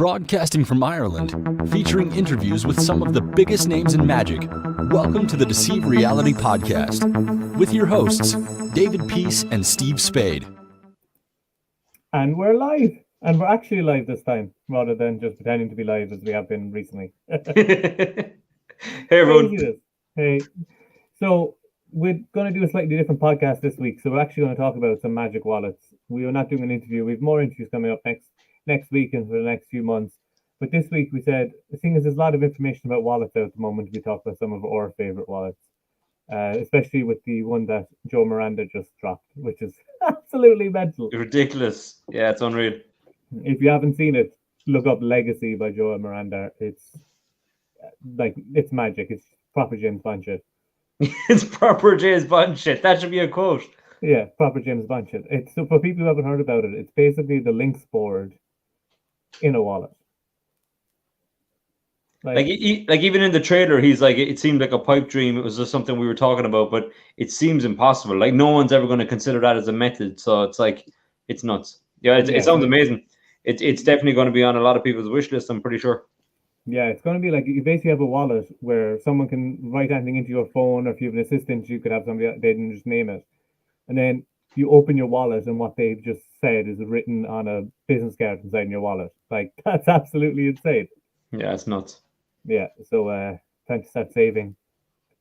Broadcasting from Ireland, featuring interviews with some of the biggest names in magic. Welcome to the Deceive Reality Podcast with your hosts, David Peace and Steve Spade. And we're live. And we're actually live this time, rather than just pretending to be live as we have been recently. Hey, everyone. Hey. So we're going to do a slightly different podcast this week. So we're actually going to talk about some magic wallets. We are not doing an interview. We have more interviews coming up next week and for the next few months. But this week we said, the thing is, there's a lot of information about wallets out at the moment. We talk about some of our favorite wallets, especially with the one that Joe Miranda just dropped, which is absolutely mental. Ridiculous. Yeah, it's unreal. If you haven't seen it, look up Legacy by Joe Miranda. It's magic. It's proper James Bond shit. It's proper James Bond shit. That should be a quote. Yeah, proper James Bond shit. It's, so for people who haven't heard about it, it's basically the links board in a wallet. Like even in the trailer, he's like, it seemed like a pipe dream. It was just something we were talking about, but it seems impossible. Like no one's ever going to consider that as a method. So it's like, it's nuts. Yeah, it sounds amazing. It's definitely going to be on a lot of people's wish list, I'm pretty sure. Yeah, it's going to be like, you basically have a wallet where someone can write anything into your phone, or if you have an assistant, you could have somebody, they can just name it. And then you open your wallet and what they've just said is written on a business card inside your wallet. Like, that's absolutely insane. Yeah, it's nuts. Yeah, so time to start saving.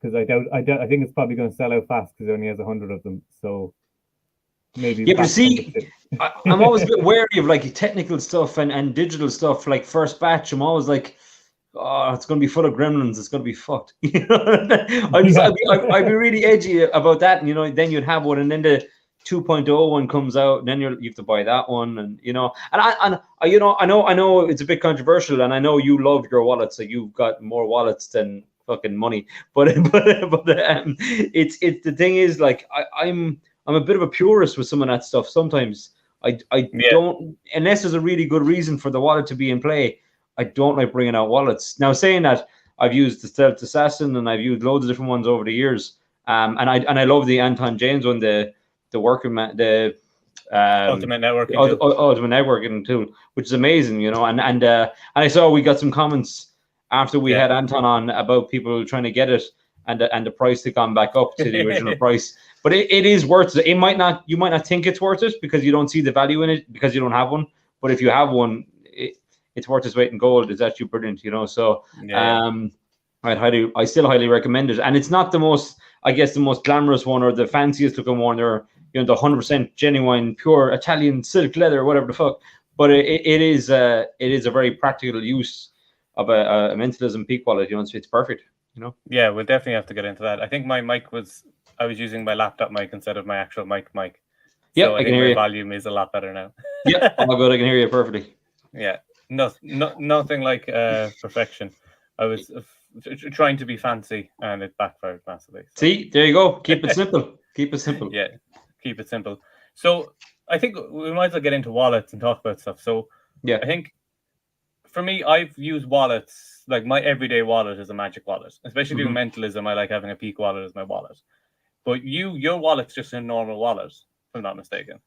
Because I think it's probably going to sell out fast because it only has 100 of them. So maybe. Yeah, but see, I'm always a bit wary of like technical stuff and digital stuff. Like first batch, I'm always like, oh, it's going to be full of gremlins. It's going to be fucked. You know, I'd be really edgy about that. And, you know, then you'd have one, and then the 2.0 one comes out, and then you have to buy that one. And, you know, and I know it's a bit controversial, and I know you love your wallet, so you've got more wallets than fucking money. But it's the thing is, like, I'm a bit of a purist with some of that stuff. Sometimes I don't, unless there's a really good reason for the wallet to be in play, I don't like bringing out wallets. Now, saying that, I've used the Stealth Assassin and I've used loads of different ones over the years. And I love the Anton James one, the working man, the ultimate networking ultimate networking tool, which is amazing, you know. And I saw we got some comments after we had Anton on about people trying to get it, and the price had gone back up to the original price. But it is worth it. You might not think it's worth it because you don't see the value in it because you don't have one. But if you have one, it's worth its weight in gold. It's actually brilliant, you know. So I still highly recommend it. And it's not the most glamorous one or the fanciest looking one, or, you know, the 100% genuine, pure Italian silk leather, whatever the fuck. But it is a very practical use of a mentalism peak wallet. You know, it's perfect. You know. Yeah, we'll definitely have to get into that. I think my mic I was using my laptop mic instead of my actual mic. Yeah, so I can think hear my you. volume is a lot better now. Yeah, oh my god, I can hear you perfectly. Yeah, nothing like perfection. I was trying to be fancy, and it backfired massively. So. See, there you go. Keep it simple. Keep it simple. Yeah, keep it simple. So I think we might as well get into wallets and talk about stuff. So yeah, I think for me, I've used wallets, like my everyday wallet is a magic wallet. Especially doing mentalism, I like having a peak wallet as my wallet. But your wallet's just a normal wallet, if I'm not mistaken.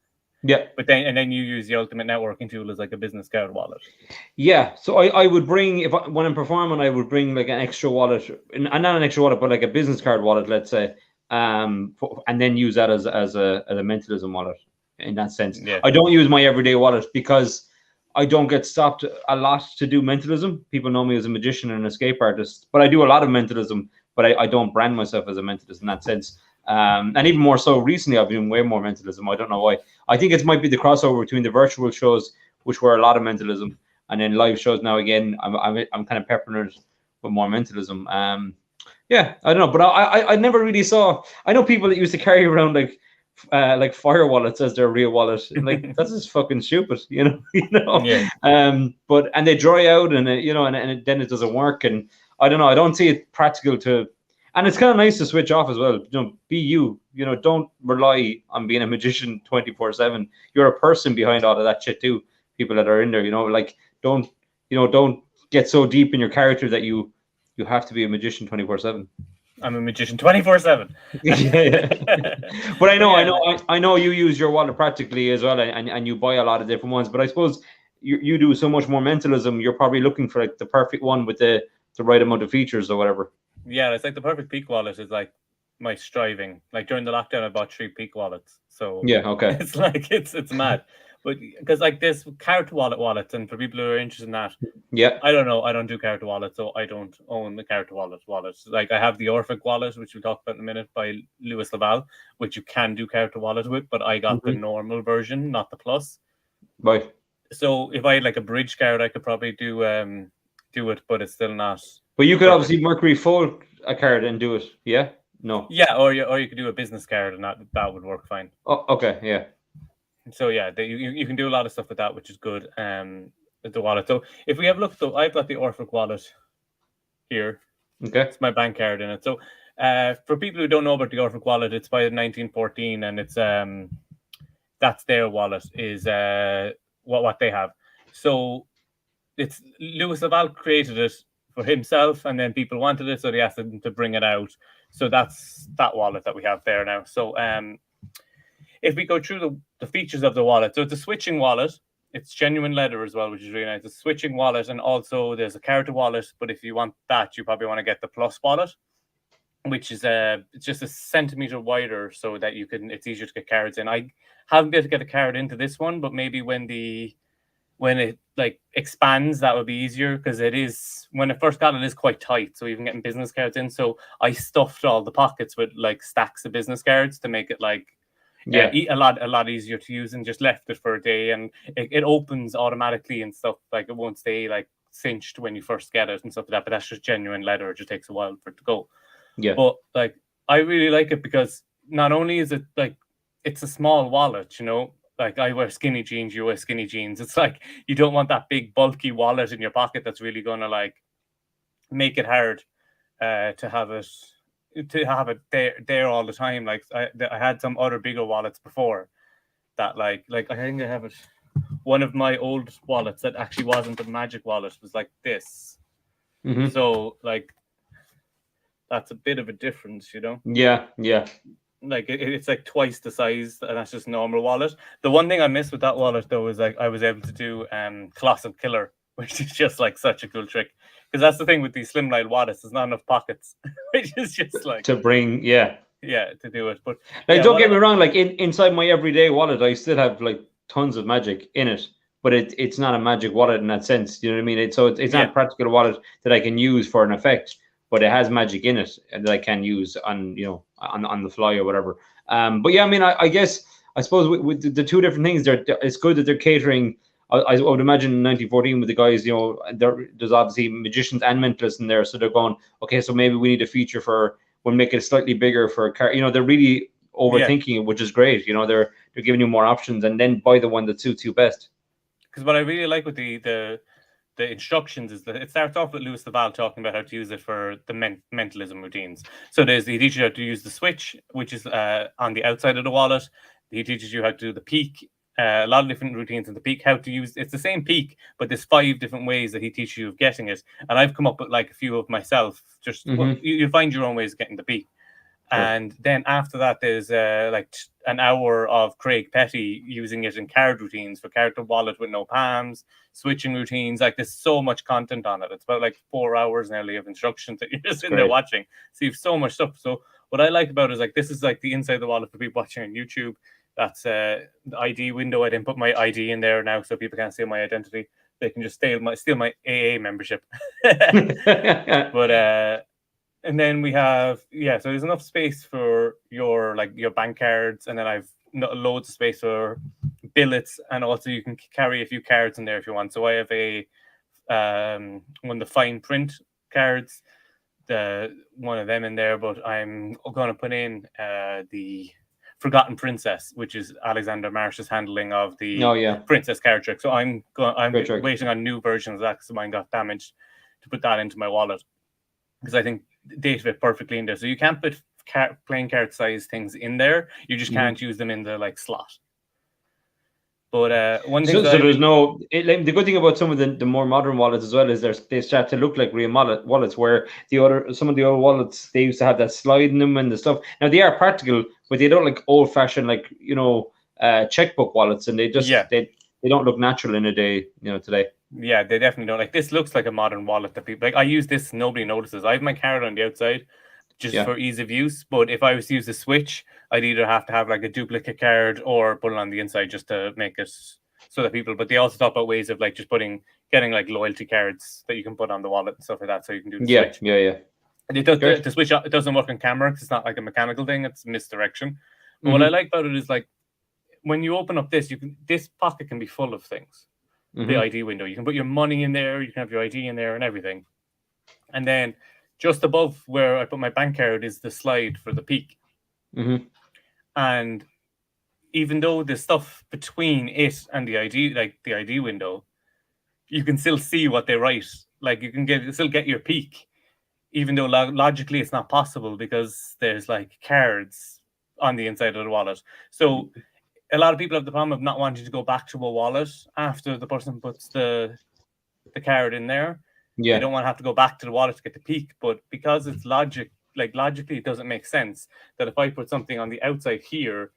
Yeah. But then you use the ultimate networking tool as like a business card wallet. Yeah. So I would bring, when I'm performing, I would bring like an extra wallet, and not an extra wallet, but like a business card wallet, let's say, and then use that as a mentalism wallet in that sense. Yeah. I don't use my everyday wallet because I don't get stopped a lot to do mentalism. People know me as a magician and an escape artist, but I do a lot of mentalism, but I don't brand myself as a mentalist in that sense. And even more so recently, I've been doing way more mentalism. I don't know why. I think it might be the crossover between the virtual shows, which were a lot of mentalism, and then live shows now. Again, I'm kind of peppering it with more mentalism. Yeah, I don't know, but I never really saw. I know people that used to carry around like fire wallets as their real wallet. Like that's just fucking stupid, you know. Yeah. But they dry out, and then it doesn't work, and I don't know. I don't see it practical to. And it's kind of nice to switch off as well. You know, be you. You know, don't rely on being a magician 24/7. You're a person behind all of that shit too. People that are in there, you know, like don't get so deep in your character that you have to be a magician 24/7. I'm a magician 24/7. Yeah. But I know you use your wallet practically as well, and you buy a lot of different ones. But I suppose you do so much more mentalism, you're probably looking for like the perfect one with the right amount of features or whatever. Yeah, it's like the perfect peak wallet is like my striving. Like during the lockdown, I bought 3 peak wallets. So yeah, okay. It's like it's mad. But because like this character wallets, and for people who are interested in that, yeah, I don't know. I don't do character wallets, so I don't own the character wallets. Like I have the Orphic wallet, which we'll talk about in a minute, by Louis Laval, which you can do character wallet with, but I got the normal version, not the plus. Right. So if I had like a bridge card, I could probably do it, but it's still not. But you could obviously Mercury fold a card and do it. Yeah. No. Yeah, or you could do a business card, and that would work fine. Oh, okay. Yeah. So yeah, you can do a lot of stuff with that, which is good. The wallet. So if we have a look, so I've got the Orphic wallet here. Okay. It's my bank card in it. So for people who don't know about the Orphic wallet, it's by 1914, and it's that's their wallet is what they have. So it's Louis Laval created it for himself, and then people wanted it, so they asked him to bring it out. So that's that wallet that we have there now. So if we go through the features of the wallet, so it's a switching wallet. It's genuine leather as well, which is really nice. It's a switching wallet, and also there's a character wallet. But if you want that, you probably want to get the plus wallet, which is it's just a centimeter wider, so that it's easier to get cards in. I haven't been able to get a card into this one, but maybe when it like expands, that would be easier, because it is, when it first got it, is quite tight, so even getting business cards in. So I stuffed all the pockets with like stacks of business cards to make it like a lot easier to use, and just left it for a day, and it opens automatically and stuff. Like it won't stay like cinched when you first get it and stuff like that. But that's just genuine leather. It just takes a while for it to go. Yeah. But like I really like it because not only is it like it's a small wallet, you know. Like I wear skinny jeans, you wear skinny jeans. It's like you don't want that big bulky wallet in your pocket that's really gonna like make it hard to have it there all the time. Like I had some other bigger wallets before that like I think I have it. One of my old wallets that actually wasn't a magic wallet was like this. Mm-hmm. So like that's a bit of a difference, you know. Yeah. Like it's like twice the size, and that's just normal wallet. The one thing I miss with that wallet though is like I was able to do Colossal Killer, which is just like such a cool trick, because that's the thing with these slimline wallets, there's not enough pockets, which is just like to bring to do it. But like don't get me wrong, like inside my everyday wallet I still have like tons of magic in it, but it's not a magic wallet in that sense, you know what I mean? It's not a practical wallet that I can use for an effect, but it has magic in it that I can use on the fly or whatever. But yeah, I mean, I suppose with the two different things, it's good that they're catering. I would imagine in 1914 with the guys, you know, there's obviously magicians and mentalists in there, so they're going, okay, so maybe we need a feature we'll make it slightly bigger for a car. You know, they're really overthinking it, which is great. You know, they're giving you more options, and then buy the one that suits you best. Because what I really like with the instructions is that it starts off with Louis Laval talking about how to use it for the mentalism routines. So he teaches you how to use the switch, which is on the outside of the wallet. He teaches you how to do the peak, a lot of different routines in the peak, how to use, it's the same peak, but there's 5 different ways that he teaches you of getting it. And I've come up with like a few of myself, just you'll find your own ways of getting the peak. And then after that, there's like an hour of Craig Petty using it in card routines for character wallet with no palms, switching routines. Like there's so much content on it. It's about like 4 hours nearly of instructions that you're just in there watching. So you have so much stuff. So what I like about it is like this is like the inside of the wallet for people watching on YouTube. That's the ID window. I didn't put my ID in there now, so people can't see my identity. They can just steal my AA membership. But and then we have, so there's enough space for your bank cards, and then I've loads of space for billets, and also you can carry a few cards in there if you want. So I have one of the fine print cards, one of them in there, but I'm going to put in the Forgotten Princess, which is Alexander Marsh's handling of the Princess card trick. So I'm waiting on new versions of that because mine got damaged, to put that into my wallet, because I think they fit perfectly in there. So you can't put playing card size things in there. You just can't use them in the like slot. But one thing, there's no. The good thing about some of the more modern wallets as well is they start to look like real wallets. Where some of the old wallets, they used to have that slide in them and the stuff. Now they are practical, but they don't like old fashioned checkbook wallets, and they just they they don't look natural in a day, today. Yeah, they definitely don't. Like, this looks like a modern wallet that people like. I use this, nobody notices. I have my card on the outside just for ease of use. But if I was to use the switch, I'd either have to have like a duplicate card or put it on the inside just to make it so that people. But they also talk about ways of like just getting like loyalty cards that you can put on the wallet and stuff like that, so you can do the switch. Yeah. And it does the switch. It doesn't work on camera because it's not like a mechanical thing. It's misdirection. But what I like about it is like when you open up this pocket can be full of things. The ID window. You can put your money in there. You can have your ID in there and everything. And then just above where I put my bank card is the slide for the peak. And even though there's stuff between it and the ID, like the ID window, you can still see what they write. Like you can still get your peak, even though logically it's not possible because there's like cards on the inside of the wallet. So a lot of people have the problem of not wanting to go back to a wallet after the person puts the card in there. They don't want to have to go back to the wallet to get the peak, but because it's logically it doesn't make sense that if I put something on the outside here,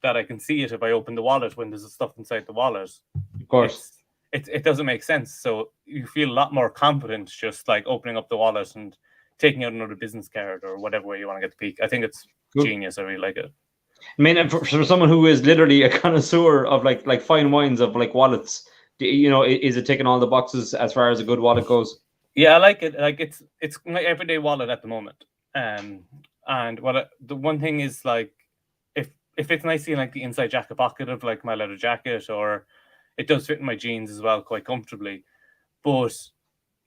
that I can see it if I open the wallet when there's stuff inside the wallet. Of course. It doesn't make sense. So you feel a lot more confident just like opening up the wallet and taking out another business card or whatever way you want to get the peak. I think it's genius. I really like it. I mean, for someone who is literally a connoisseur of like fine wines of like wallets, is it ticking all the boxes as far as a good wallet goes? Yeah, I like it. Like it's my everyday wallet at the moment. And the one thing is like if it's nicely in like the inside jacket pocket of like my leather jacket, or it does fit in my jeans as well quite comfortably. But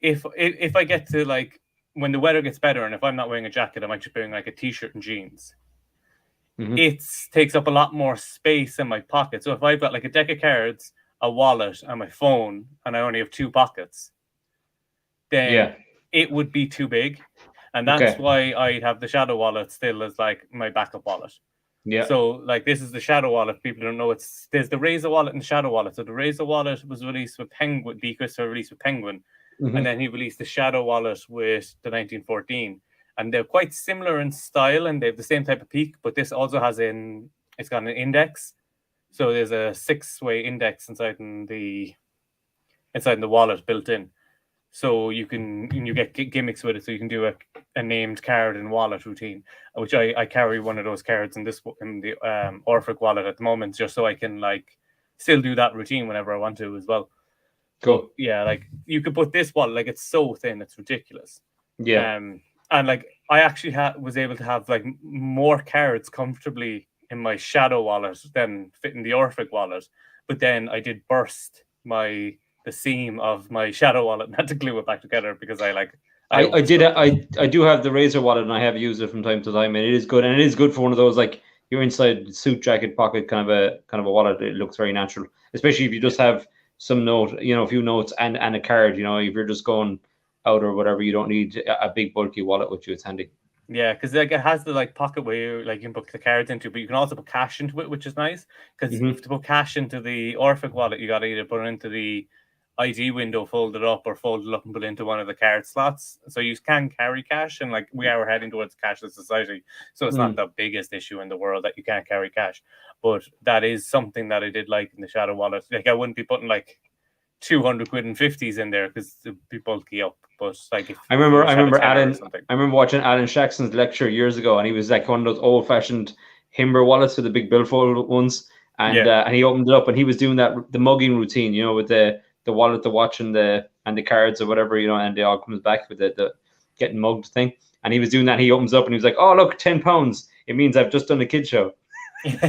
if I get to like when the weather gets better and if I'm not wearing a jacket, I might just be wearing like a t-shirt and jeans. It takes up a lot more space in my pocket. So if I've got like a deck of cards, a wallet, and my phone, and I only have 2 pockets, then it would be too big. And that's why I have the shadow wallet still as like my backup wallet. Yeah. So like this is the shadow wallet. People don't know there's the Razer wallet and the shadow wallet. So the Razer wallet was released with Penguin. D. Christopher released with Penguin, and then he released the shadow wallet with the 1914. And they're quite similar in style, and they have the same type of peak. But this also has it's got an index. So there's a 6-way index inside the wallet built in. So you get gimmicks with it. So you can do a named card and wallet routine, which I carry one of those cards in the Orphic wallet at the moment, just so I can like still do that routine whenever I want to as well. Cool. So, yeah, like you could put this wallet, like it's so thin, it's ridiculous. Yeah. And like I actually was able to have like more cards comfortably in my shadow wallet than fit in the Orphic wallet. But then I did burst the seam of my shadow wallet and had to glue it back together because I do have the Razer wallet and I have used it from time to time, and it is good. And it is good for one of those like your inside suit jacket pocket kind of a wallet. It looks very natural, especially if you just have some note, a few notes and a card. If you're just going out or whatever, you don't need a big bulky wallet with you. It's handy. Yeah, because like it has the like pocket where you can put the cards into, but you can also put cash into it, which is nice. Because to put cash into the Orphic wallet, you got to either put it into the ID window, fold it up and put it into one of the card slots. So you can carry cash, and like we are heading towards a cashless society, so it's not the biggest issue in the world that you can't carry cash. But that is something that I did like in the shadow wallet. Like I wouldn't be putting like 200 quid and 50s in there because it'd be bulky up. But like I remember watching Alan Shaxson's lecture years ago, and he was like one of those old-fashioned Himber wallets with the big billfold ones, and he opened it up and he was doing the mugging routine, with the wallet, the watch, and the cards or whatever, and it all comes back with the getting mugged thing. And he was doing that. He opens up and he was like, "Oh look, £10. It means I've just done a kid show." Nice.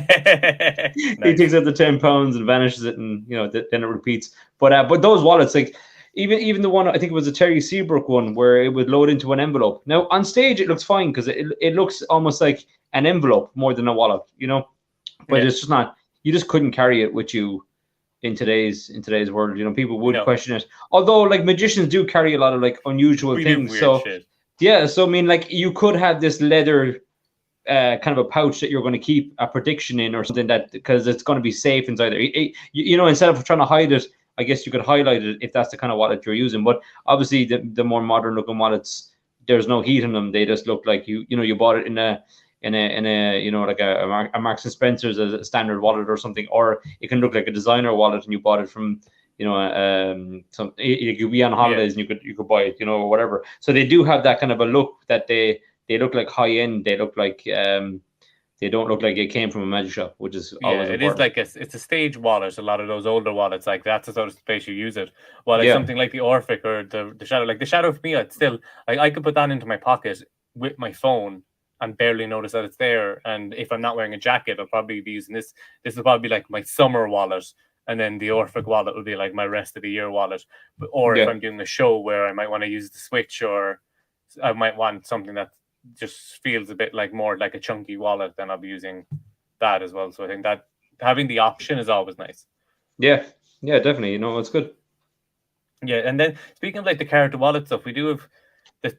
He takes out the £10 and vanishes it, and then it repeats. But those wallets, like even the one, I think it was a Terry Seabrook one, where it would load into an envelope. Now on stage it looks fine because it looks almost like an envelope more than a wallet, but it's just not. You just couldn't carry it with you in today's world. People would question it. Although like magicians do carry a lot of like unusual things. So shit. Yeah, so I mean, like you could have this leather kind of a pouch that you're going to keep a prediction in or something, that because it's going to be safe inside there. Instead of trying to hide it, I guess you could highlight it if that's the kind of wallet you're using. But obviously the more modern looking wallets, there's no heat in them. They just look like you bought it in in a you know, like a Marks and Spencer's as a standard wallet or something, or it can look like a designer wallet and you bought it from, you know, you could be on holidays and you could buy it, you know, or whatever. So they do have that kind of a look that they look like high end. They look like they don't look like it came from a magic shop, which is always important. It is like it's a stage wallet. A lot of those older wallets, like that's the sort of space you use it. Well, like something like the Orphic or the Shadow, like the Shadow for me, it's still I could put that into my pocket with my phone and barely notice that it's there. And if I'm not wearing a jacket, I'll probably be using this. This will probably be like my summer wallet, and then the Orphic wallet will be like my rest of the year wallet. Or if I'm doing a show where I might want to use the Switch, or I might want something that just feels a bit like more like a chunky wallet, then I'll be using that as well. So I think that having the option is always nice. Yeah, definitely. You know, it's good. Yeah, and then speaking of like the character wallet stuff, we do have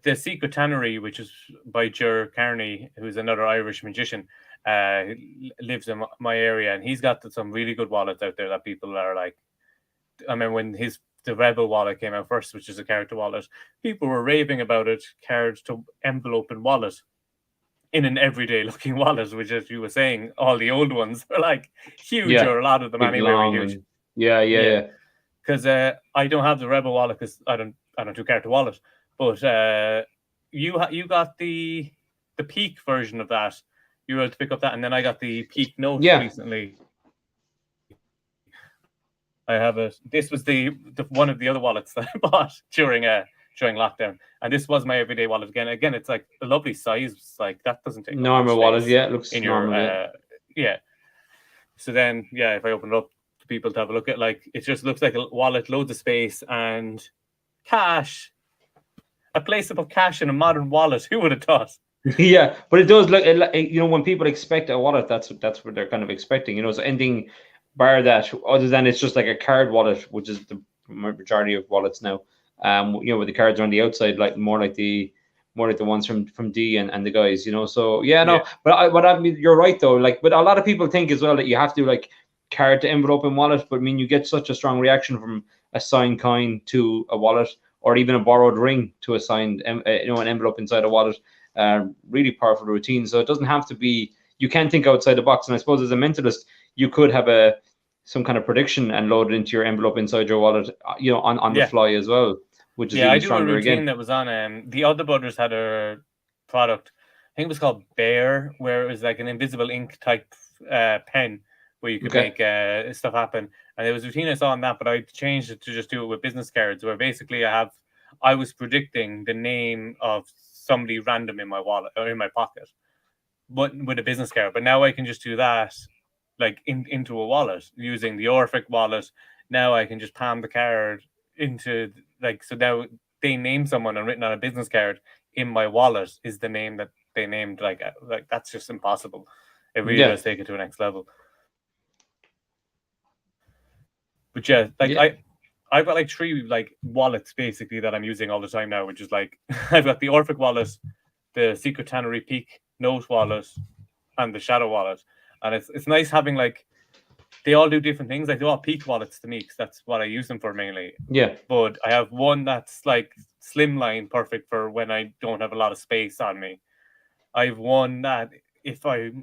the Secret Tannery, which is by Ger Carney, who's another Irish magician, lives in my area, and he's got some really good wallets out there that people are like. I mean, when the Rebel wallet came out first, which is a character wallet, people were raving about it, card to envelope and wallet, in an everyday looking wallet, which, as you were saying, all the old ones are like huge, or a lot of them anyway are huge. Yeah. Because I don't have the Rebel wallet because I don't do character wallet, but you got the Peak version of that. You were able to pick up that, and then I got the Peak Note recently. I have it. This was the one of the other wallets that I bought during lockdown, and this was my everyday wallet again. Again, it's like a lovely size. Like that doesn't take normal wallet. Yeah, it looks in normal. Your So then, if I open it up to people to have a look at, like, it just looks like a wallet, loads of space and cash. A place to put cash in a modern wallet. Who would have thought? Yeah, but it does look. You know, when people expect a wallet, that's what they're kind of expecting. You know, so anything bar that, other than it's just like a card wallet, which is the majority of wallets now. You know, with the cards on the outside, like more like the ones from D and the guys. You know, so But I mean, you're right though. Like, but a lot of people think as well that you have to like card to envelope and wallet. But I mean, you get such a strong reaction from a signed coin to a wallet, or even a borrowed ring to a signed, an envelope inside a wallet. Really powerful routine. So it doesn't have to be. You can think outside the box. And I suppose as a mentalist, you could have some kind of prediction and load it into your envelope inside your wallet, you know, on the fly as well, which is even stronger again. I do a routine that was on the Other Brothers had a product, I think it was called Bear, where it was like an invisible ink type pen where you could make stuff happen. And there was a routine I saw on that, but I changed it to just do it with business cards, where basically I was predicting the name of somebody random in my wallet or in my pocket, but with a business card. But now I can just do that like into a wallet using the Orphic wallet. Now I can just palm the card into, like, so now they name someone and written on a business card in my wallet is the name that they named. Like that's just impossible. It really does take it to a next level. But I've got like 3 like wallets basically that I'm using all the time now, which is like I've got the Orphic wallet, the Secret Tannery Peak Note wallet, and the Shadow wallet. And it's nice having, like, they all do different things. Like, they're all Peak wallets to me because that's what I use them for mainly. Yeah. But I have one that's like slimline, perfect for when I don't have a lot of space on me. I have one that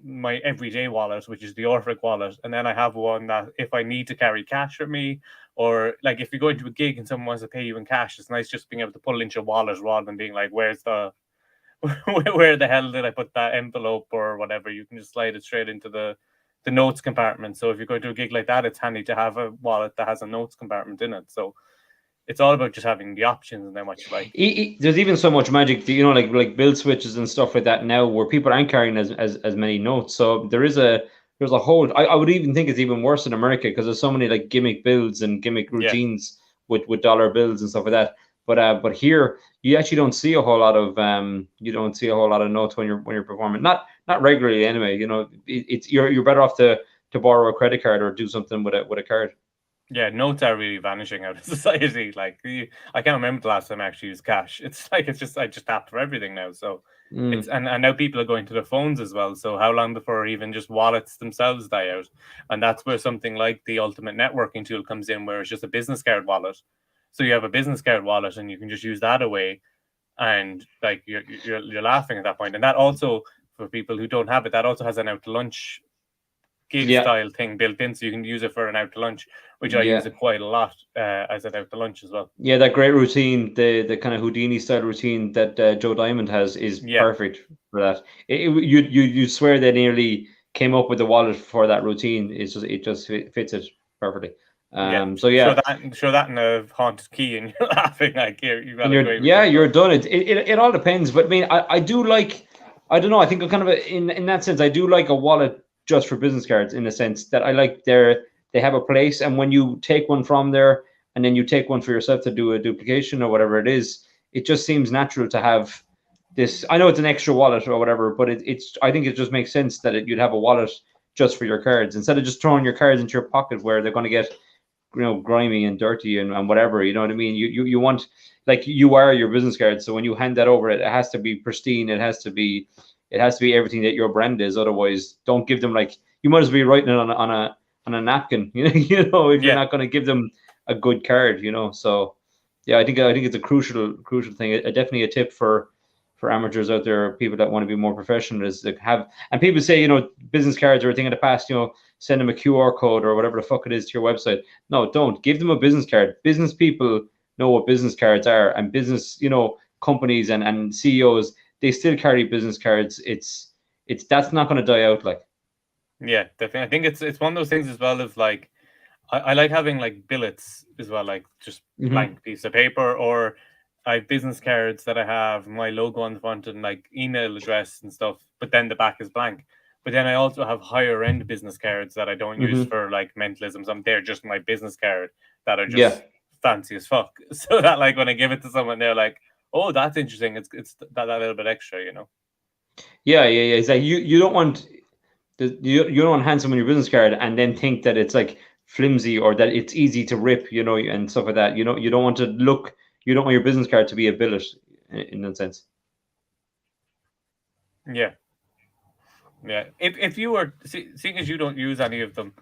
my everyday wallet, which is the Orphic wallet, and then I have one that if I need to carry cash with me, or like if you're going to a gig and someone wants to pay you in cash, it's nice just being able to pull it into your wallet rather than being like, where the hell did I put that envelope or whatever? You can just slide it straight into the notes compartment. So if you're going to a gig like that, it's handy to have a wallet that has a notes compartment in it. So it's all about just having the options and then what you like. There's even so much magic, you know, like bill switches and stuff like that now, where people aren't carrying as many notes. So there's a whole. I would even think it's even worse in America because there's so many like gimmick bills and gimmick routines with dollar bills and stuff like that. But here you actually don't see a whole lot of notes when you're performing. Not regularly anyway. You know, you're better off to borrow a credit card or do something with a card. Yeah, notes are really vanishing out of society. Like, I can't remember the last time I actually used cash. It's like I just tap for everything now. So it's and now people are going to their phones as well. So how long before even just wallets themselves die out? And that's where something like the ultimate networking tool comes in, where it's just a business card wallet. So you have a business card wallet and you can just use that away, and like you're laughing at that point. And that also for people who don't have it. That also has an out to lunch gig style thing built in, so you can use it for an out to lunch, which I use it quite a lot as an out to lunch as well. Yeah, that great routine, the kind of Houdini style routine that Joe Diamond has is perfect for that. You swear they nearly came up with the wallet for that routine. It just fits it perfectly. So show that in a haunted key, and you're laughing like you've got you're done. It all depends, but I mean, I do like, I don't know, I think I'm kind of in that sense, I do like a wallet just for business cards, in the sense that I like they have a place, and when you take one from there and then you take one for yourself to do a duplication or whatever it is, it just seems natural to have this. I know it's an extra wallet or whatever, but I think it just makes sense that you'd have a wallet just for your cards, instead of just throwing your cards into your pocket where they're going to get, you know, grimy and dirty and whatever, you know what I mean? You want, like, you are your business card, so when you hand that over, it has to be pristine. It has to be everything that your brand is. Otherwise, don't give them, like, you might as well be writing it on a napkin, you know, if you're not going to give them a good card, you know. So yeah, I think it's a crucial thing. Definitely a tip for amateurs out there, people that want to be more professional, is to have, and people say, you know, business cards are a thing of the past, you know, send them a QR code or whatever the fuck it is to your website. No, don't. Give them a business card. Business people know what business cards are, and business, you know, companies and CEOs, they still carry business cards. It's that's not going to die out, like. Yeah, definitely. I think it's one of those things as well, of like, I like having like billets as well, like just blank piece of paper, or I have business cards that I have my logo on the front and like email address and stuff, but then the back is blank. But then I also have higher end business cards that I don't use for like mentalisms. They're just my business card that are just fancy as fuck. So that, like, when I give it to someone, they're like, "Oh, that's interesting." It's that little bit extra, you know. Yeah. It's like you don't want you don't want to hand someone your business card and then think that it's like flimsy or that it's easy to rip, you know, and stuff like that. You know, you don't want your business card to be a billet in that sense. Yeah. If you were seeing as you don't use any of them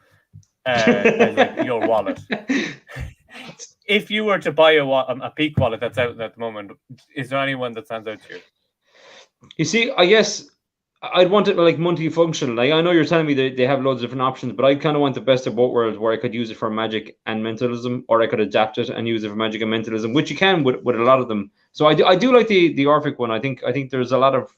as like your wallet, if you were to buy a Peak wallet that's out at the moment, is there anyone that stands out to you? You see, I guess I'd want it like multi-functional. Like, I know you're telling me they have loads of different options, but I kind of want the best of both worlds, where I could use it for magic and mentalism, or I could adapt it and use it for magic and mentalism, which you can with a lot of them. So I do like the Orphic one. I think there's a lot of,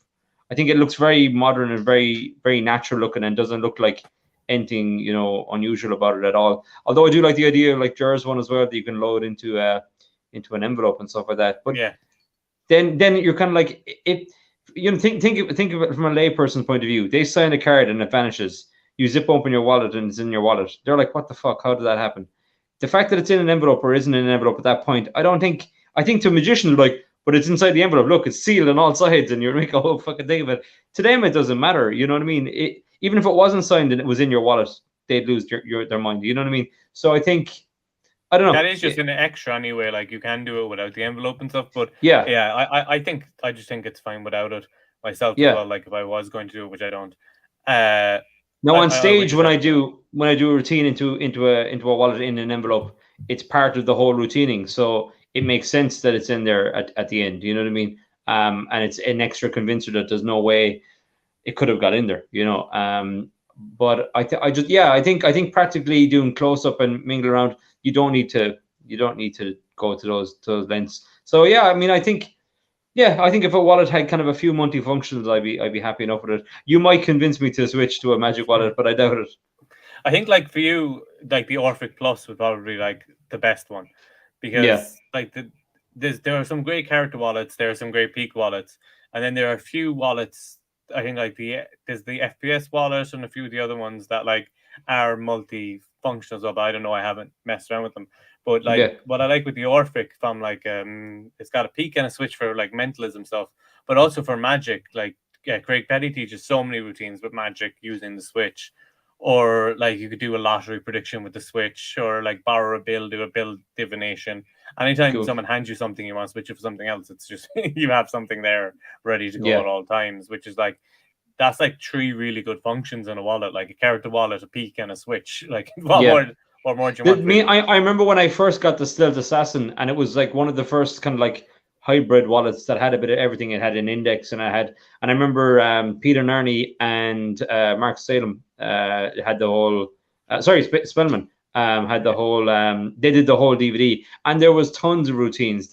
I think it looks very modern and very, very natural looking, and doesn't look like anything, you know, unusual about it at all. Although I do like the idea of like Jer's one as well, that you can load into an envelope and stuff like that. But then you're kind of like, if you know, think of it from a layperson's point of view. They sign a card and it vanishes. You zip open your wallet and it's in your wallet. They're like, what the fuck? How did that happen? The fact that it's in an envelope or isn't in an envelope at that point, I think to a magician, like, but it's inside the envelope. Look, it's sealed on all sides, and you're like, oh, fucking thing of it. To them, it doesn't matter. You know what I mean? Even if it wasn't signed and it was in your wallet, they'd lose their mind. You know what I mean? So I think, I don't know. That is just an extra anyway. Like, you can do it without the envelope and stuff. But I just think it's fine without it myself as well. Like, if I was going to do it, which I don't. Now on stage, when I do a routine into a wallet in an envelope, it's part of the whole routining. So it makes sense that it's in there at the end. You know what I mean? And it's an extra convincer that there's no way it could have got in there. You know. But I think practically doing close up and mingle around, you don't need to go to those lengths. So yeah, I mean, I think if a wallet had kind of a few multi-functions, I'd be happy enough with it. You might convince me to switch to a magic wallet, but I doubt it. I think, like, for you, like, the Orphic Plus would probably be like the best one, because like there are some great character wallets, there are some great Peak wallets, and then there are a few wallets. I think like there's the FPS wallet and a few of the other ones that like are multi-functional as well, but I don't know, I haven't messed around with them. But like what I like with the Orphic, from like it's got a Peak and a switch for like mentalism stuff, but also for magic. Like Craig Petty teaches so many routines with magic using the switch, or like you could do a lottery prediction with the switch, or like borrow a bill, do a bill divination. Anytime someone hands you something, you want to switch it for something else, it's just you have something there ready to go at all times, which is like, that's like 3 really good functions in a wallet, like a character wallet, a Peak, and a switch. Like what more do you want? I remember when I first got the Stealth Assassin, and it was like one of the first kind of like hybrid wallets that had a bit of everything. It had an index, and I remember Peter Narney and Mark Salem had the whole. Spellman had the whole. They did the whole DVD, and there was tons of routines.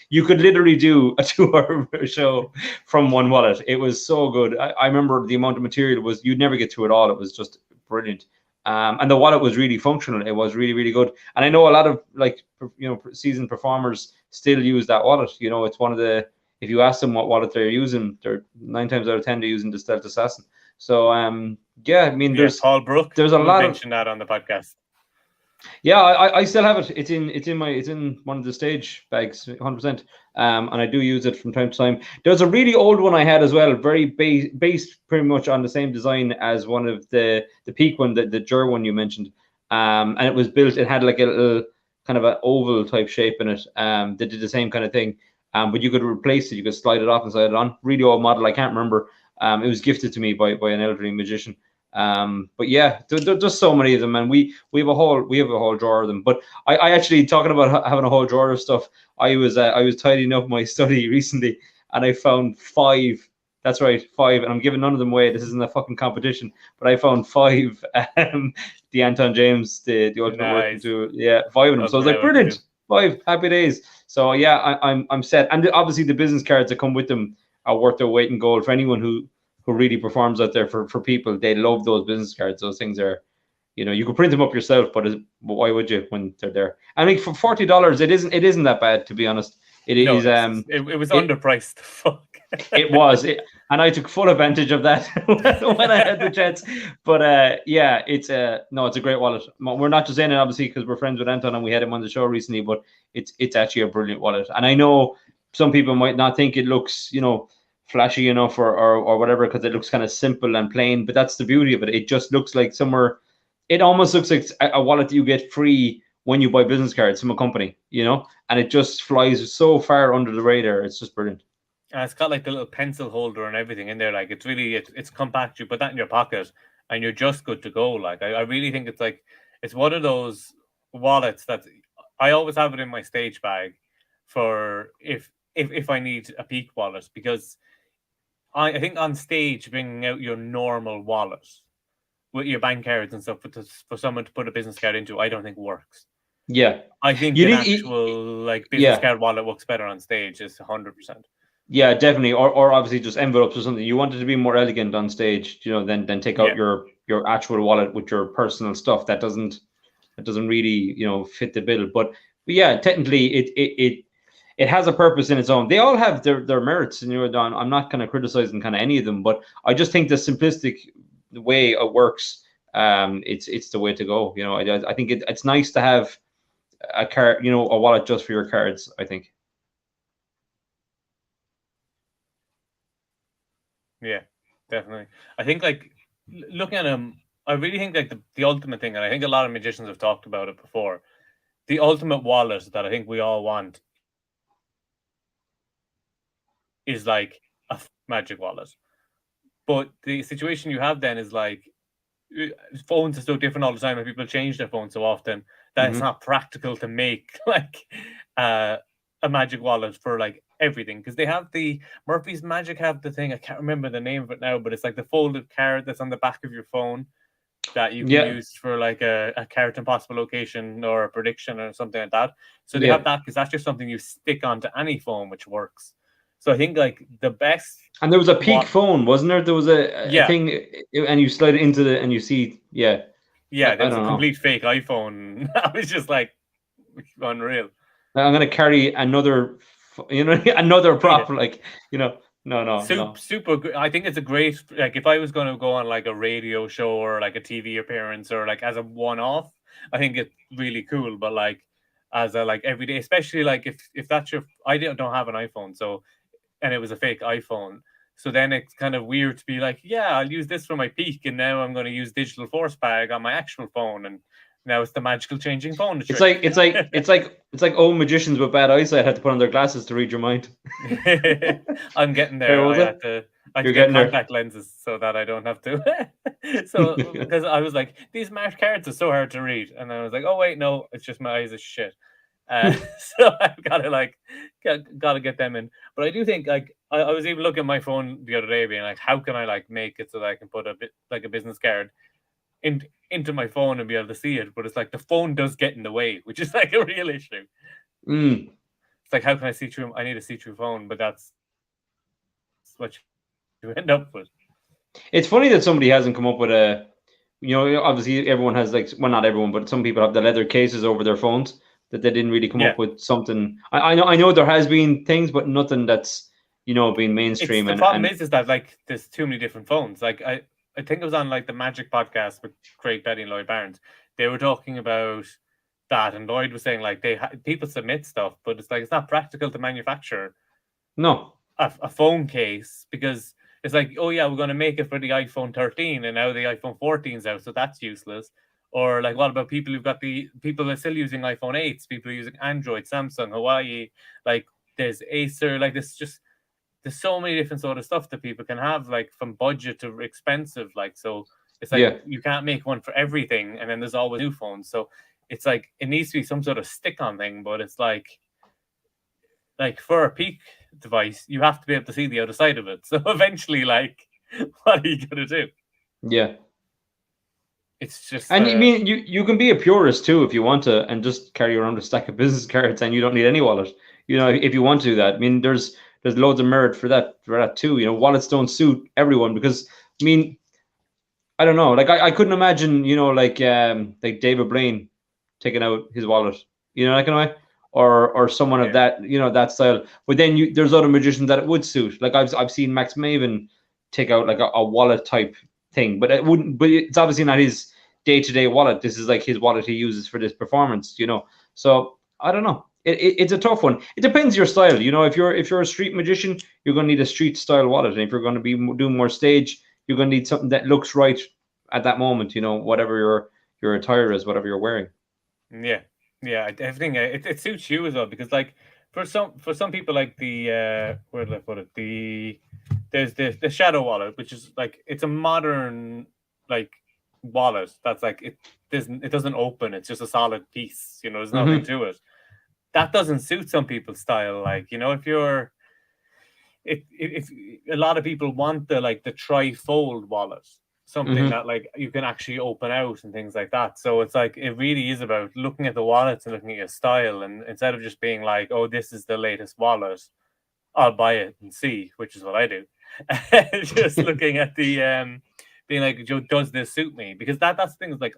You could literally do a 2-hour show from one wallet. It was so good. I remember the amount of material you'd never get through it all. It was just brilliant. And the wallet was really functional. It was really, really good. And I know a lot of seasoned performers still use that wallet. It's one of the, if you ask them what wallet they're using, they're 9 times out of 10 they're using the Stealth Assassin. So there's Paul Brook. There's a lot mentioned that on the podcast. Yeah, I still have it. It's in one of the stage bags, 100%. And I do use it from time to time. There's a really old one I had as well, very based pretty much on the same design as one of the Peak one, the Jur one you mentioned. And it was built. It had like a little kind of an oval type shape in it. They did the same kind of thing. But you could replace it. You could slide it off and slide it on. Really old model. I can't remember. It was gifted to me by an elderly magician. But yeah, there's so many of them, and we have a whole drawer of them. But I actually, talking about having a whole drawer of stuff, I was tidying up my study recently, and I found 5. That's right, 5, and I'm giving none of them away. This isn't a fucking competition, but I found 5. The Anton James, the ultimate working tool. Yeah, 5 of them. So I was like, brilliant, 5 happy days. So yeah, I'm set, and obviously the business cards that come with them are worth their weight in gold for anyone who really performs out there. For people, they love those business cards. Those things are, you could print them up yourself, but why would you when they're there? I mean, for $40, it isn't that bad, to be honest. It was underpriced. Fuck. It was, and I took full advantage of that when I had the chance. But yeah, it's a great wallet. We're not just saying it obviously because we're friends with Anton and we had him on the show recently, but it's actually a brilliant wallet. And I know some people might not think it looks, flashy enough or whatever, because it looks kind of simple and plain, but that's the beauty of it. It just looks like it almost looks like a wallet that you get free when you buy business cards from a company, and it just flies so far under the radar. It's just brilliant. And it's got like the little pencil holder and everything in there. Like it's really, it's compact. You put that in your pocket and you're just good to go. Like I really think it's one of those wallets that I always have it in my stage bag for if I need a Peak wallet, because I think on stage, bringing out your normal wallet with your bank cards and stuff for someone to put a business card into, I don't think works. Yeah. I think an actual business card wallet works better on stage, is 100%. Yeah, definitely. Or obviously just envelopes or something. You want it to be more elegant on stage, then take out your actual wallet with your personal stuff. That doesn't really, fit the bill. But yeah, technically it has a purpose in its own. They all have their merits, and I'm not kind of criticizing kind of any of them, but I just think the simplistic way it works, it's the way to go. I think it's nice to have a card, a wallet just for your cards, I think. Yeah, definitely. I think looking at them, I really think the ultimate thing, and I think a lot of magicians have talked about it before, the ultimate wallet that I think we all want is like a magic wallet. But the situation you have then is phones are so different all the time, and people change their phones so often that it's not practical to make a magic wallet for everything, because they have Murphy's Magic have the thing, I can't remember the name of it now, but it's the folded card that's on the back of your phone that you can use for a card to impossible location or a prediction or something like that. So they have that because that's just something you stick onto any phone, which works. So I think the best. And there was a Peak phone, wasn't there? There was a thing, and you slide it into and you see, there was a complete fake iPhone. I was just unreal. I'm gonna carry another, another prop, no. Super good. I think it's a great, if I was going to go on a radio show or a TV appearance or as a one-off, I think it's really cool. But as a everyday, especially if that's I don't have an iPhone, so, and it was a fake iPhone, so then it's kind of weird to be I'll use this for my Peak, and now I'm going to use Digital Force Bag on my actual phone, and now it's the magical changing phone. It's like old magicians with bad eyesight had to put on their glasses to read your mind. I'm getting there. I have to get contact lenses so that I don't have to. So because I was these smart cards are so hard to read, and I was oh wait, no, it's just my eyes are shit. So I've got to get them in. But I do think like I was even looking at my phone the other day, being like, how can I like make it so that I can put a business card into my phone and be able to see it? But it's like the phone does get in the way, which is like a real issue. It's like, how can I see through? I need a see-through phone, but that's what you end up with. It's funny that somebody hasn't come up with a, obviously everyone has like, well, not everyone, but some people have the leather cases over their phones, that they didn't really come up with something. I know there has been things, but nothing that's, been mainstream. The problem is that like there's too many different phones. Like I think it was on like the Magic podcast with Craig Betty and Lloyd Barnes. They were talking about that, and Lloyd was saying like people submit stuff, but it's like it's not practical to manufacture a phone case, because it's like, oh yeah, we're going to make it for the iPhone 13 and now the iPhone 14's out, so that's useless. Or like, what about people who've got people that are still using iPhone 8s, people using Android, Samsung, Hawaii, like there's Acer, like there's so many different sort of stuff that people can have, like from budget to expensive, like, so it's like you can't make one for everything, and then there's always new phones. So it's like it needs to be some sort of stick-on thing, but it's like for a peak device, you have to be able to see the other side of it. So eventually, like, what are you gonna do? Yeah, it's just. And I mean, you can be a purist too if you want to, and just carry around a stack of business cards, and you don't need any wallet. If you want to do that, I mean, there's loads of merit for that too. Wallets don't suit everyone, because I mean, I don't know. Like I couldn't imagine, like David Blaine taking out his wallet, that kind of way, or someone of that, that style. But then there's other magicians that it would suit. Like I've seen Max Maven take out like a wallet type thing, but it's obviously not his day-to-day wallet. This is like his wallet he uses for this performance, So I don't know. It's a tough one. It depends your style. If you're a street magician, you're going to need a street style wallet, and if you're going to be doing more stage, you're going to need something that looks right at that moment. Whatever your attire is, whatever you're wearing. Yeah, I think it suits you as well, because like for some people, like the where did I put it? There's the Shadow Wallet, which is like, it's a modern like wallet that's like it doesn't open. It's just a solid piece. There's nothing to it. That doesn't suit some people's style. Like, if a lot of people want the tri-fold wallet, something that like you can actually open out and things like that. So it's like, it really is about looking at the wallets and looking at your style, and instead of just being like, oh, this is the latest wallet, I'll buy it and see, which is what I do. Just looking at the being like, does this suit me? Because that's the thing, is like,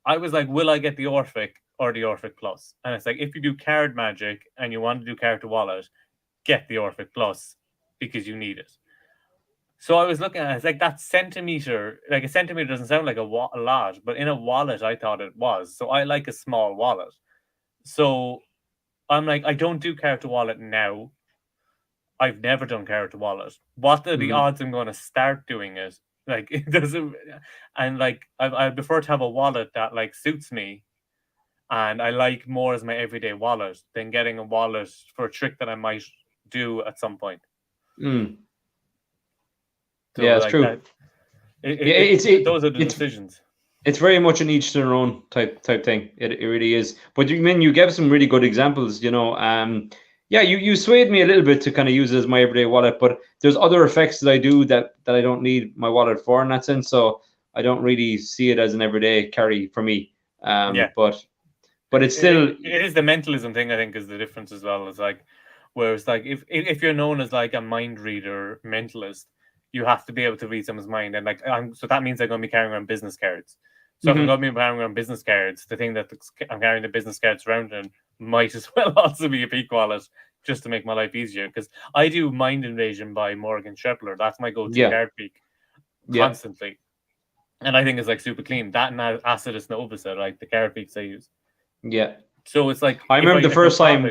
I was like, will I get the Orphic or the Orphic Plus? And it's like, if you do card magic and you want to do card to wallet, get the Orphic Plus, because you need it. So I was looking at it, it's like that centimeter, like a centimeter doesn't sound like a lot, but in a wallet, I thought it was. So I like a small wallet. So I'm like, I don't do card to wallet now. I've never done card to wallet. What are the odds I'm going to start doing it? Like, it doesn't, and like, I prefer to have a wallet that like suits me, and I like more as my everyday wallet than getting a wallet for a trick that I might do at some point. So yeah, it's true. Those are the decisions. It's very much an each their own type thing. It really is. But you gave some really good examples. You swayed me a little bit to kind of use it as my everyday wallet, but there's other effects that I do that I don't need my wallet for in that sense. So I don't really see it as an everyday carry for me. But it's still it is the mentalism thing, I think, is the difference as well. It's like, whereas like if you're known as like a mind reader mentalist, you have to be able to read someone's mind, and like so that means I'm going to be carrying around business cards. So if I'm going to be carrying around business cards, the thing that I'm carrying the business cards around in might as well also be a peak wallet, just to make my life easier. Because I do Mind Invasion by Morgan Schepler. That's my go-to card peak constantly. And I think it's like super clean. That and Acidus Novus are like the card peaks I use. Yeah. So it's like, I remember the first time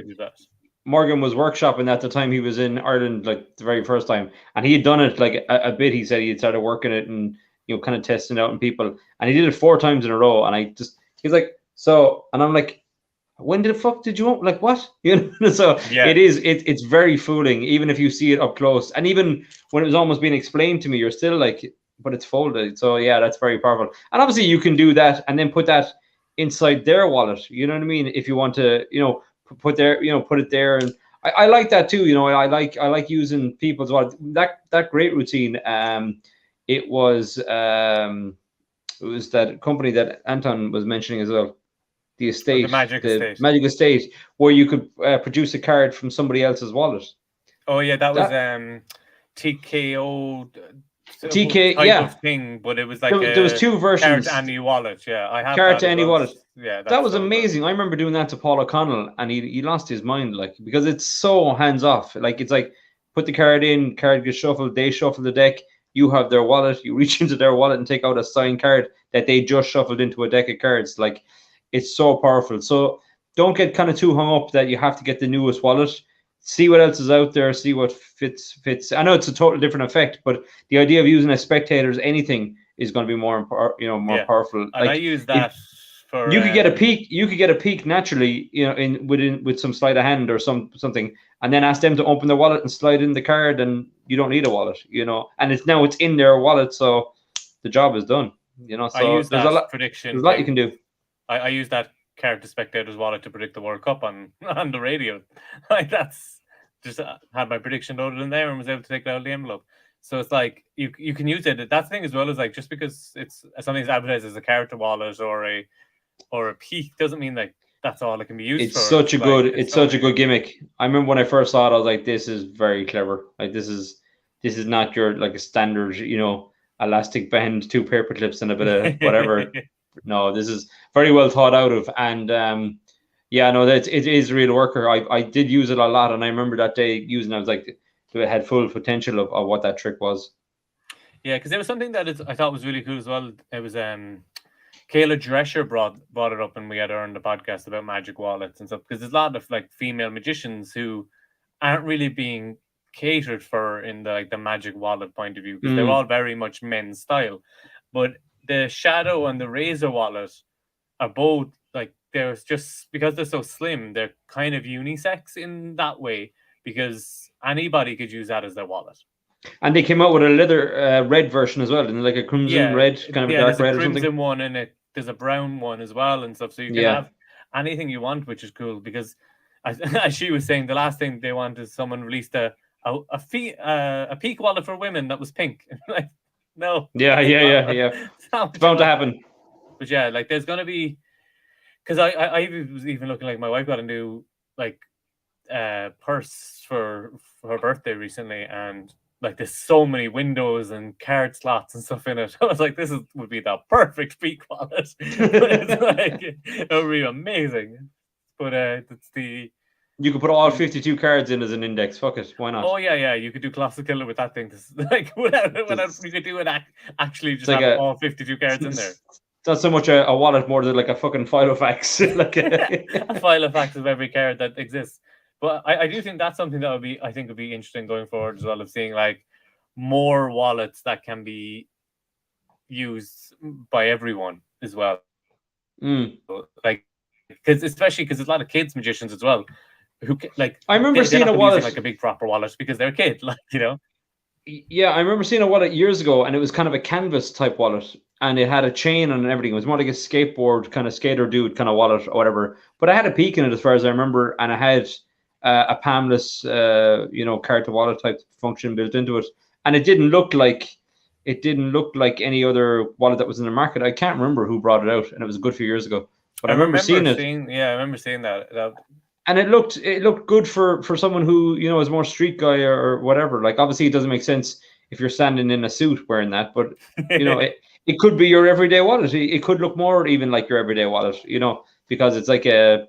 Morgan was workshopping at the time he was in Ireland, like the very first time, and he had done it like a bit. He said he had started working it and kind of testing it out on people, and he did it 4 times in a row. And he's like, so, and I'm like, when the fuck did you want, like, what? So it's very fooling, even if you see it up close, and even when it was almost being explained to me, you're still like, but it's folded. So yeah, that's very powerful. And obviously you can do that and then put that inside their wallet. You know what I mean? If you want to, put it there, and I like that too. I like using people's wallet. That great routine. It was that company that Anton was mentioning as well. The estate, the Magic Estate, where you could produce a card from somebody else's wallet. Oh yeah, that was TKO. TK, type of thing, but it was like there was two versions. Card to any wallet, yeah. I have Card to any wallet. Yeah, that was amazing. I remember doing that to Paul O'Connell, and he lost his mind, like, because it's so hands off. Like, it's like put the card in, card gets shuffled, they shuffle the deck, you have their wallet, you reach into their wallet and take out a signed card that they just shuffled into a deck of cards. Like, it's so powerful. So don't get kind of too hung up that you have to get the newest wallet. See what else is out there, see what fits. I know it's a total different effect, but the idea of using a spectator's anything is going to be more powerful. And I use that for you could get a peek. You could get a peek naturally, with some sleight of hand or something, and then ask them to open their wallet and slide in the card, and you don't need a wallet, and it's in their wallet, so the job is done. So I use there's that a lot. prediction. There's a lot you can do. I use that card to spectator's wallet to predict the World Cup on the radio. Like, that's just had my prediction loaded in there and was able to take it out of the envelope. So it's like you can use it. That thing as well is like, just because it's something's advertised as a character wallet or a peak doesn't mean like that's all it can be used it's for. Such a good gimmick. I remember when I first saw it, I was like, this is very clever. Like, this is not your like a standard, elastic band, 2 paper clips and a bit of whatever. No, this is very well thought out of, and that it is a real worker. I did use it a lot, and I remember that day using it. I was like, it had full potential of what that trick was. Yeah, because there was something that I thought was really cool as well. It was Kayla Drescher brought it up, and we had her on the podcast about magic wallets and stuff, because there's a lot of like female magicians who aren't really being catered for in the magic wallet point of view, because they're all very much men's style, but the Shadow and the Razer wallet are both like, there's just because they're so slim, they're kind of unisex in that way, because anybody could use that as their wallet. And they came out with a leather red version as well, and like a crimson red, kind of dark red or something. There's a crimson one, and there's a brown one as well and stuff. So you can have anything you want, which is cool, because as she was saying, the last thing they want is someone released a peak wallet for women that was pink. Like, no. Yeah. It's bound to happen. But yeah, like, there's gonna be, because I was even looking, like, my wife got a new like purse for her birthday recently, and like, there's so many windows and card slots and stuff in it. I was like, this would be the perfect peak wallet. It's like, it would be amazing. But it's the. You could put all 52 cards in as an index. Fuck it, why not? Oh yeah. You could do Colossal Killer with that thing. Like, without you could do it actually just like have all 52 cards in there. It's not so much a wallet, more than like a fucking filofax. Like a filofax of every card that exists. But I do think that's something that would be interesting going forward as well, of seeing like more wallets that can be used by everyone as well. Like, especially because there's a lot of kids magicians as well. Who, like, I remember seeing a wallet, like a big proper wallet, because they're a kid, like, Yeah, I remember seeing a wallet years ago, and it was kind of a canvas type wallet, and it had a chain and everything. It was more like a skateboard kind of skater dude kind of wallet or whatever. But I had a peek in it as far as I remember, and I had a palmless, card to wallet type function built into it, and it didn't look like any other wallet that was in the market. I can't remember who brought it out, and it was a good few years ago. But I remember seeing it. Yeah, I remember seeing that. And it looked good for someone who, is more street guy or whatever. Like, obviously it doesn't make sense if you're standing in a suit wearing that, but it could be your everyday wallet. It could look more even like your everyday wallet, because it's like and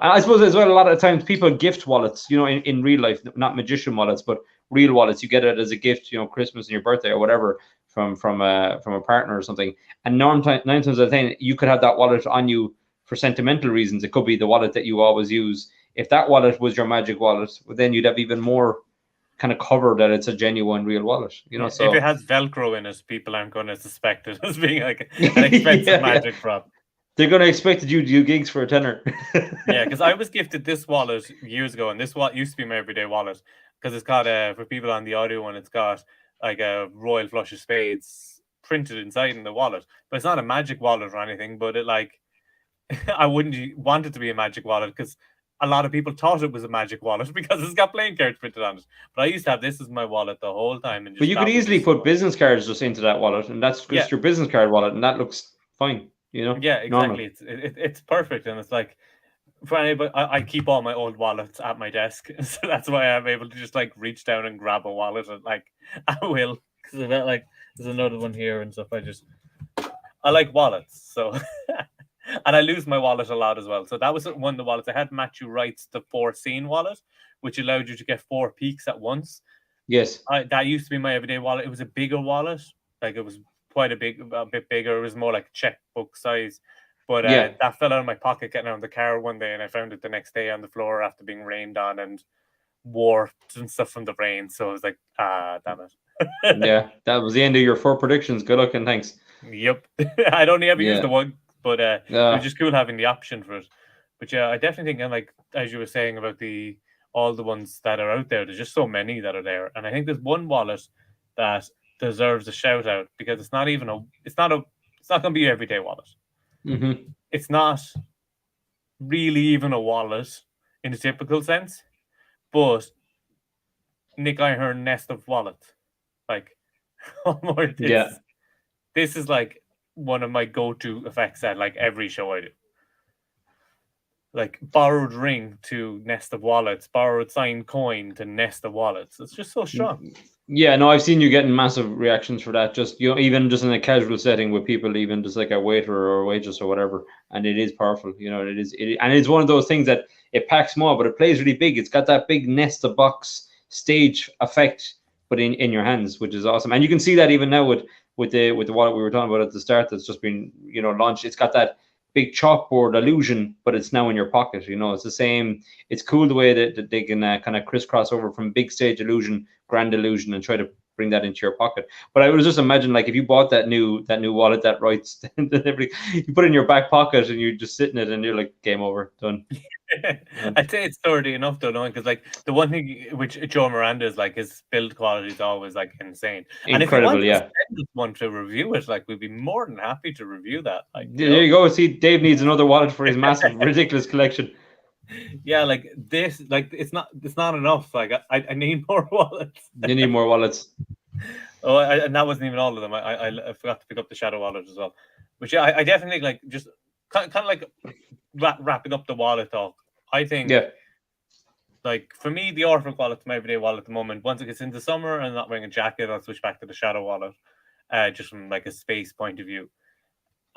I suppose as well, a lot of times people gift wallets, in real life, not magician wallets, but real wallets. You get it as a gift, Christmas and your birthday or whatever from a partner or something. And 9 times out of 10, you could have that wallet on you for sentimental reasons. It could be the wallet that you always use. If that wallet was your magic wallet, well, then you'd have even more kind of cover that it's a genuine real wallet. So if it has Velcro in it, people aren't going to suspect it as being like an expensive magic prop. They're going to expect you to do gigs for a tenner. Yeah, because I was gifted this wallet years ago, and this wallet used to be my everyday wallet, because it's got for people on the audio one, it's got like a Royal Flush of Spades printed inside in the wallet. But it's not a magic wallet or anything, but it, like, I wouldn't want it to be a magic wallet, because a lot of people thought it was a magic wallet because it's got playing cards printed on it. But I used to have this as my wallet the whole time. And but you could easily put business cards just into that wallet, and that's just your business card wallet, and that looks fine. Yeah, exactly. Normal. It's perfect, and it's like for anybody, I keep all my old wallets at my desk, so that's why I'm able to just like reach down and grab a wallet and like I will because like there's another one here and stuff. I like wallets, so and I lose my wallet a lot as well. So that was one of the wallets I had. Matthew Wright's the 4-scene wallet, which allowed you to get 4 peaks at once. Yes, that used to be my everyday wallet. It was a bigger wallet, like it was quite a bit bigger. It was more like checkbook size. But that fell out of my pocket getting out of the car one day, and I found it the next day on the floor after being rained on and warped and stuff from the rain. So I was like, damn it. Yeah, that was the end of your 4 predictions. Good luck and thanks. Yep. I'd only ever used the one, but it was just cool having the option for it. But yeah, I definitely think, and like as you were saying about all the ones that are out there, there's just so many that are there. And I think there's one wallet that deserves a shout out because it's not going to be your everyday wallet. Mm-hmm. It's not really even a wallet in a typical sense, but Nick Ihern Nest of Wallet, like, this is like one of my go-to effects at like every show I do. Like borrowed ring to Nest of Wallets, borrowed signed coin to Nest of Wallets. It's just so strong. Yeah, no, I've seen you getting massive reactions for that. Just even just in a casual setting with people, even just like a waiter or a waitress or whatever, and it is powerful. And it's one of those things that it packs small, but it plays really big. It's got that big nest of box stage effect, but in your hands, which is awesome. And you can see that even now with the wallet we were talking about at the start that's just been launched. It's got that big chalkboard illusion, but it's now in your pocket. It's the same. It's cool the way that they can kind of crisscross over from big stage illusion, grand illusion, and try to bring that into your pocket. But I would just imagine, like, if you bought that new wallet that writes, you put it in your back pocket and you just sit in it and you're like, game over, done. I'd say it's sturdy enough though, because like the one thing which Joe Miranda is like, his build quality is always like insane. Incredible, and if you yeah. To one to review it, like we'd be more than happy to review that. Like, there you go. See, Dave needs another wallet for his massive, ridiculous collection. Yeah, like this, like it's not enough. Like I need more wallets. You need more wallets. Oh, and that wasn't even all of them. I forgot to pick up the Shadow wallet as well. But yeah, I definitely like just kind of like wrapping up the wallet talk. I think, like for me, the Orphic wallet's my everyday wallet at the moment. Once it gets into summer and I'm not wearing a jacket, I'll switch back to the Shadow wallet, just from like a space point of view.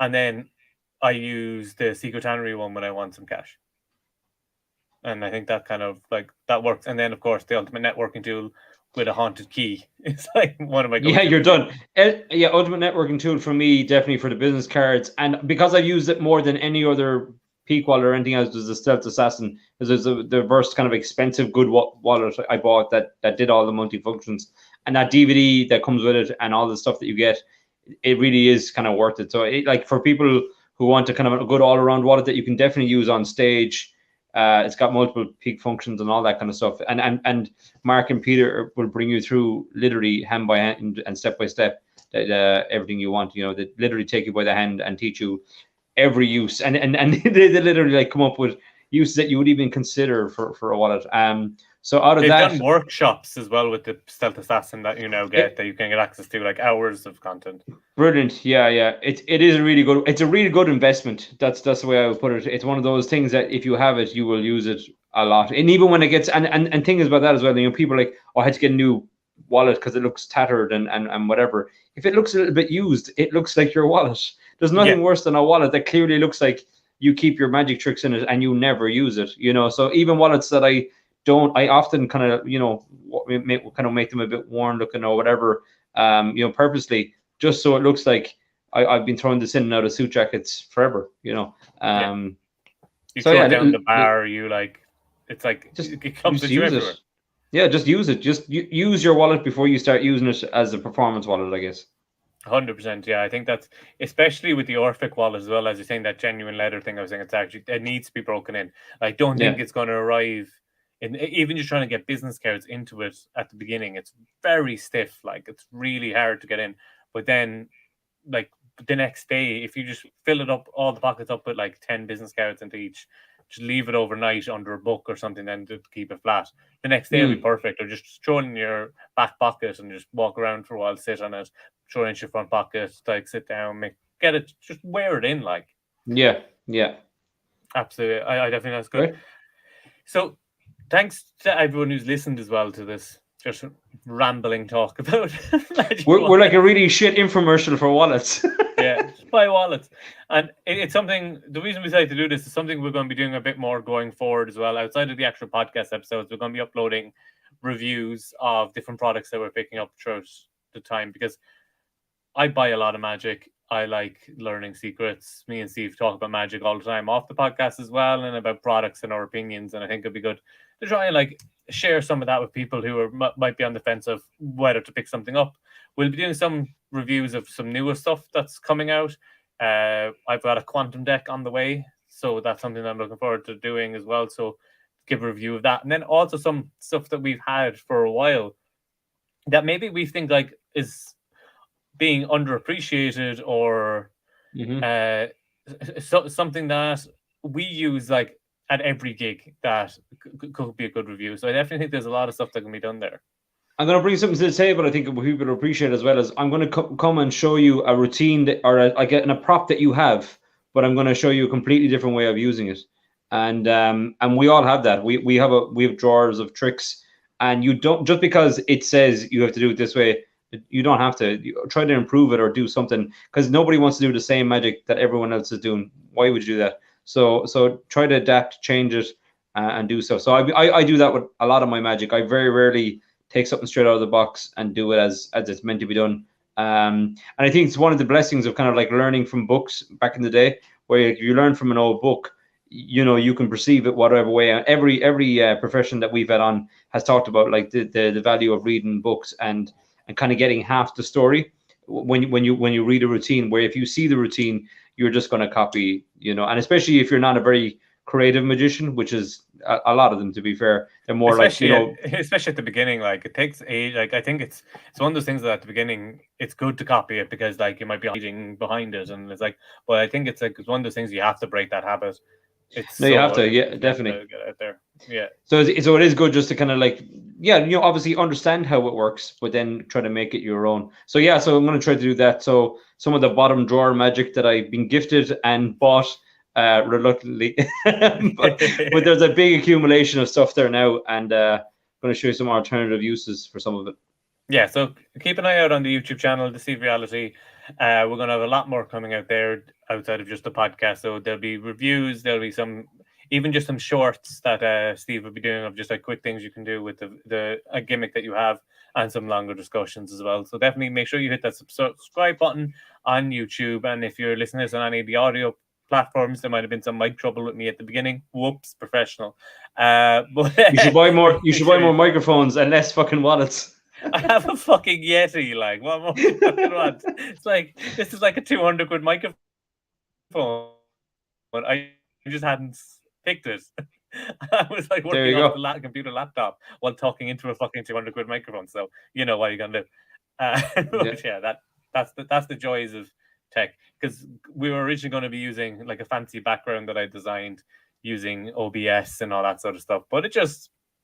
And then I use the Secret Tannery one when I want some cash. And I think that kind of like that works. And then of course the ultimate networking tool with a haunted key. It's like one of my go-to. Yeah, you're done. Ultimate networking tool for me, definitely for the business cards. And because I've used it more than any other Peak wallet or anything else, was the Stealth Assassin. There's the first kind of expensive good wallet I bought that did all the multi-functions. And that DVD that comes with it and all the stuff that you get, it really is kind of worth it. So like for people who want to kind of a good all-around wallet that you can definitely use on stage, it's got multiple peak functions and all that kind of stuff. And Mark and Peter will bring you through literally hand by hand and step by step everything you want. They literally take you by the hand and teach you every use. And they literally like come up with uses that you would even consider for a wallet. So out of They've that, done workshops as well with the Stealth Assassin that you now get that you can get access to, like hours of content. Brilliant, yeah. It is a really good. It's a really good investment. That's the way I would put it. It's one of those things that if you have it, you will use it a lot. And even when it gets and thing is about that as well. People are like, I had to get a new wallet because it looks tattered and whatever. If it looks a little bit used, it looks like your wallet. There's nothing worse than a wallet that clearly looks like you keep your magic tricks in it and you never use it. So even wallets that I often kind of make them a bit worn looking or whatever, purposely, just so it looks like I've been throwing this in and out of suit jackets forever. You throw it down the bar. It's like it comes with you everywhere. Yeah, just use it. Just use your wallet before you start using it as a performance wallet, I guess. 100%. Yeah, I think that's especially with the Orphic wallet as well, as you're saying, that genuine leather thing. I was saying it needs to be broken in. I don't think it's going to arrive. And even just trying to get business cards into it at the beginning, it's very stiff. Like it's really hard to get in. But then, like the next day, if you just fill it up, all the pockets up with like 10 business cards into each, just leave it overnight under a book or something, then to keep it flat. The next day it'll be perfect. Or just throw it in your back pocket and just walk around for a while, sit on it, throw it into your front pocket, like sit down, get it, just wear it in, like. Yeah. Absolutely. I definitely think that's good. Right. So thanks to everyone who's listened as well to this just rambling talk about magic we're like a really shit infomercial for wallets. Yeah, just buy wallets. And it's something, the reason we decided to do this is something we're going to be doing a bit more going forward as well. Outside of the actual podcast episodes, we're going to be uploading reviews of different products that we're picking up throughout the time, because I buy a lot of magic. I like learning secrets. Me and Steve talk about magic all the time off the podcast as well, and about products and our opinions. And I think it'd be good to try and like share some of that with people who might be on the fence of whether to pick something up. We'll be doing some reviews of some newer stuff that's coming out. I've got a quantum deck on the way, so that's something I'm looking forward to doing as well. So give a review of that, and then also some stuff that we've had for a while that maybe we think like is being underappreciated, or something that we use like at every gig that could be a good review. So I definitely think there's a lot of stuff that can be done there. I'm going to bring something to the table I think people will appreciate as well. As I'm going to come and show you a routine a prop that you have, but I'm going to show you a completely different way of using it. And we all have that. We have drawers of tricks, and you don't, just because it says you have to do it this way, you don't have to. You try to improve it or do something, because nobody wants to do the same magic that everyone else is doing. Why would you do that? So try to adapt, change it, and do so. So I do that with a lot of my magic. I very rarely take something straight out of the box and do it as it's meant to be done. And I think it's one of the blessings of kind of like learning from books back in the day, where you learn from an old book, you can perceive it whatever way. And every profession that we've had on has talked about like the value of reading books and kind of getting half the story when you read a routine, where if you see the routine, you're just going to copy, and especially if you're not a very creative magician, which is a lot of them, to be fair, they're more especially especially at the beginning, like it takes age. Like I think it's one of those things that at the beginning it's good to copy it, because like you might be hiding behind it, and it's like, but I think it's one of those things you have to break that habit. You have to, yeah, definitely get out there, yeah. So it is good just to kind of like, obviously understand how it works, but then try to make it your own. So I'm going to try to do that. So some of the bottom drawer magic that I've been gifted and bought reluctantly, but there's a big accumulation of stuff there now, and going to show you some alternative uses for some of it. Yeah, so keep an eye out on the YouTube channel, Deceive Reality. We're going to have a lot more coming out there outside of just the podcast. So there'll be reviews, there'll be some shorts that Steve will be doing of just like quick things you can do with a gimmick that you have, and some longer discussions as well. So definitely make sure you hit that subscribe button on YouTube. And if you're listening to this on any of the audio platforms, there might have been some mic trouble with me at the beginning. Whoops, professional. But you should buy more. You should buy more microphones and less fucking wallets. I have a fucking Yeti. Like, what more do you fucking want? It's like, this is like a 200 quid microphone, but I just hadn't picked it. I was like working on the computer laptop while talking into a fucking 200 quid microphone. So you know what you're gonna do. That's the joys of tech, because we were originally going to be using like a fancy background that I designed using OBS and all that sort of stuff, but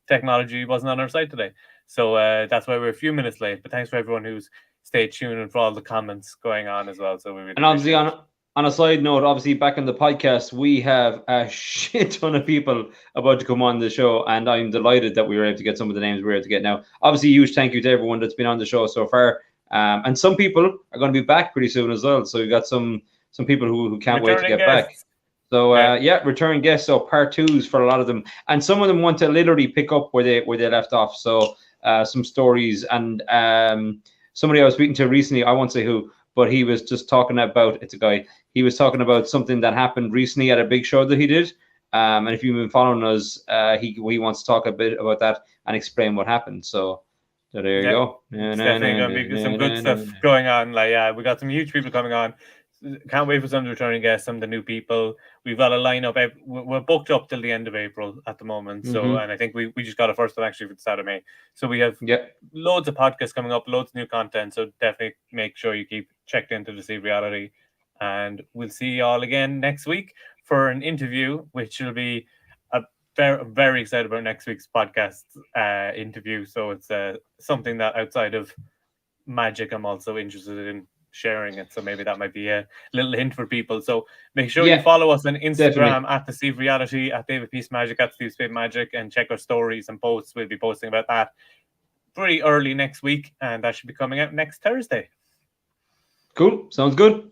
technology wasn't on our side today. So that's why we're a few minutes late. But thanks for everyone who's stayed tuned and for all the comments going on as well. So we really obviously on a side note, obviously back in the podcast, we have a shit ton of people about to come on the show, and I'm delighted that we were able to get some of the names we're able to get now. Obviously, huge thank you to everyone that's been on the show so far. And some people are going to be back pretty soon as well. So we've got some people who can't wait to get back. So return guests. So part 2s for a lot of them, and some of them want to literally pick up where they left off. So some stories, and somebody I was speaking to recently, I won't say who, but he was just talking about, it's a guy. He was talking about something that happened recently at a big show that he did. And if you've been following us, he wants to talk a bit about that and explain what happened. So there you go. It's definitely going to be some good stuff going on. Like, we got some huge people coming on. Can't wait for some of the returning guests, some of the new people. We've got a lineup. We're booked up till the end of April at the moment. So, and I think we just got a first one actually for the start of May. So we have loads of podcasts coming up, loads of new content. So definitely make sure you keep checked into Deceive Reality. And we'll see you all again next week for an interview, which will be I'm very excited about next week's podcast interview. So it's something that outside of magic, I'm also interested in sharing it. So maybe that might be a little hint for people. So make sure you follow us on Instagram at Deceive Reality, at David Peace Magic, at Steve Spade Magic, and check our stories and posts. We'll be posting about that pretty early next week, and that should be coming out next Thursday. Cool. Sounds good.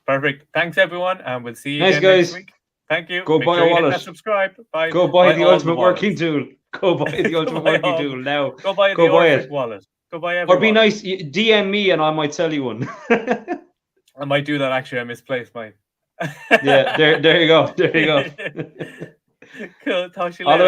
Perfect. Thanks, everyone, and we'll see you again next week. Thank you. Go buy a wallet. Subscribe. Bye. Go buy the ultimate working tool. Go buy the ultimate working tool now. Go buy the Orphic wallet. Go buy every Or be nice. DM me and I might sell you one. I might do that. Actually, I misplaced mine. Yeah. There you go. There you go. Cool. Talk to you later.